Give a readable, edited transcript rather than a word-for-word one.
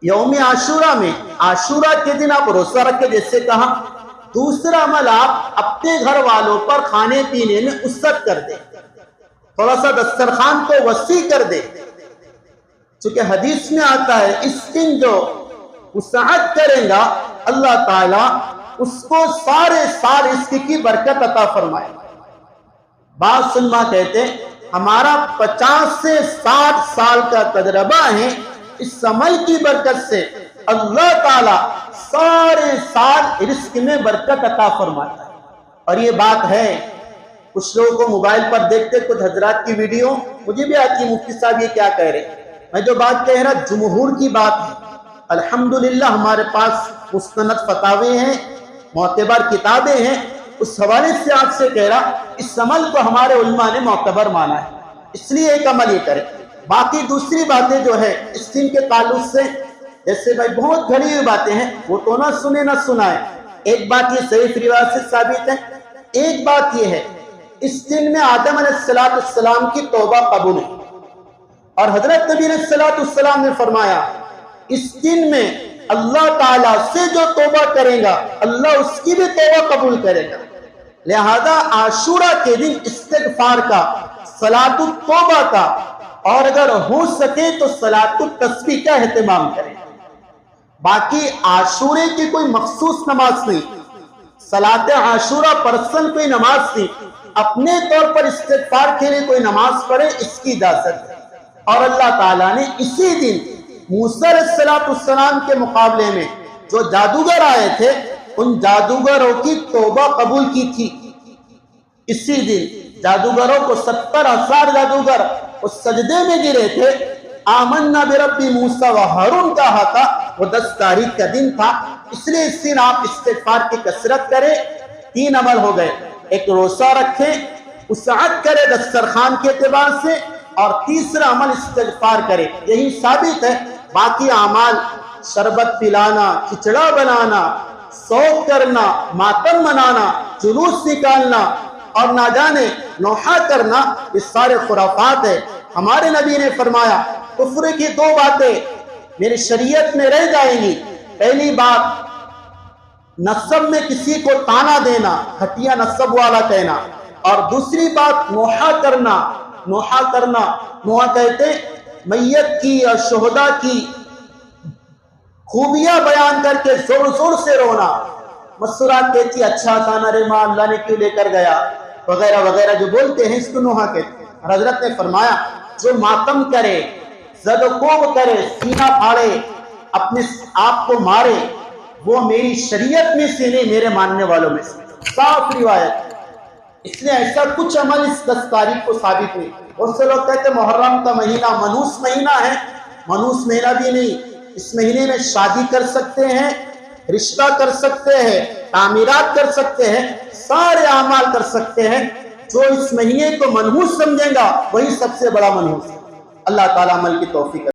यौम आशूरा में आशूरा के दिन आप रोजा रख के, जैसे कहा। दूसरा अमल, आप अपने घर वालों पर खाने पीने में उसत कर दे, थोड़ा सा दस्तरखान को वसी कर दे। चूंकि हदीस में आता है इस दिन जो उसअत करेगा अल्लाह ताला उसको सारे साल इसकी बरकत अता फरमाए। बात सुनमा कहते हमारा 50 से 60 साल का तजर्बा है, इस अमल की बरकत से अल्लाह ताला सारे साल रिस्क में बरकत अता फरमाता है। और ये बात है, कुछ लोगों को मोबाइल पर देखते कुछ हजरात की वीडियो मुझे भी आती है, मुफ्ती साहब ये क्या कह रहे। मैं जो बात कह रहा जमहूर की बात है। अल्हम्दुलिल्लाह हमारे पास मुस्तनद फतावे हैं, मोतबर किताबें हैं, उस हवाले से आपसे कह रहा इस अमल को हमारे उलमा ने मोतबर माना है, इसलिए एक अमल ये करें। बाकी दूसरी बातें जो है इस दिन के ताल्लुक से, जैसे भाई बहुत घड़ी हुई बातें हैं, वो तो ना सुने ना सुनाए। एक बात ये सही रिवाज से साबित है, एक बात ये है इस दिन में आदम अलैहिस्सलाम की तौबा कबूल है। और हजरत नबी अलैहिस्सलाम ने फरमाया इस दिन में अल्लाह ताला से जो तौबा करेगा अल्लाह उसकी भी तौबा कबूल करेगा। लिहाजा आशूरा के दिन इस्तिगफार का, सलातुत तौबा का, और अगर हो सके तो सलातुत तस्बीह का एहतमाम करें। बाकी आशूरे की कोई मखसूस नमाज नहीं, सलात आशूरा पर्सनल कोई नमाज नहीं, अपने तौर पर इस्तिगफार के लिए कोई नमाज पढ़े इसकी इजाजत है। और अल्लाह ताला ने इसी दिन मूसा अलैहिस्सलाम के मुकाबले में जो जादूगर आए थे उन जादूगरों की तौबा कबूल की थी। इसी दिन जादूगरों को 70,000 जादूगर उस सजदे में गिरे थे। आमन्ना बिरब्बी मूसा व हारून कहा था, वो 10 तारीख का दिन था, इसलिए इस दिन आप इस्तिगफार की कसरत करें। 3 अमल हो गए, एक रोजा रखें, उसअत करे दस्तरखान के एतबार से, और तीसरा अमल इस्तिगफार करे, यही साबित है। बाकी अमाल शरबत पिलाना, खिचड़ा बनाना, शौक करना, मातम मनाना, जुलूस निकालना और ना जाने नौहा करना, ये सारे खुराफात है। हमारे नबी ने फरमाया कुफ्र की 2 बातें मेरी शरीयत में रह जाएंगी। पहली बात, नस्ब में किसी को ताना देना, घटिया नस्ब वाला कहना, और दूसरी बात नौहा करना। नौहा करना, नौहा कहते मैयत की और शोहदा की खूबियां बयान करके जोर जोर से रोना। मसरूरात कहती अच्छा था ना रे मां, अल्लाह ने क्यों लेकर गया, वगैरह वगैरह जो बोलते हैं इसको नौहा कहते हैं। और हजरत ने फरमाया जो मातम करे, ज़द-ओ-कोब करे, सीना फाड़े, अपने आप को मारे, वो मेरी शरीयत में से नहीं, मेरे मानने वालों में से। साफ रिवायत। इसलिए ऐसा कुछ अमल इस 10 तारीख को साबित नहीं। बहुत से लोग कहते मुहर्रम का महीना मनूस महीना है, मनूस महीना भी नहीं। इस महीने में शादी कर सकते हैं, रिश्ता कर सकते हैं, तामीरात कर सकते हैं, सारे अमाल कर सकते हैं। जो इस महीने को मनहूस समझेगा वही सबसे बड़ा मनहूस है। अल्लाह ताला अमल की तौफीक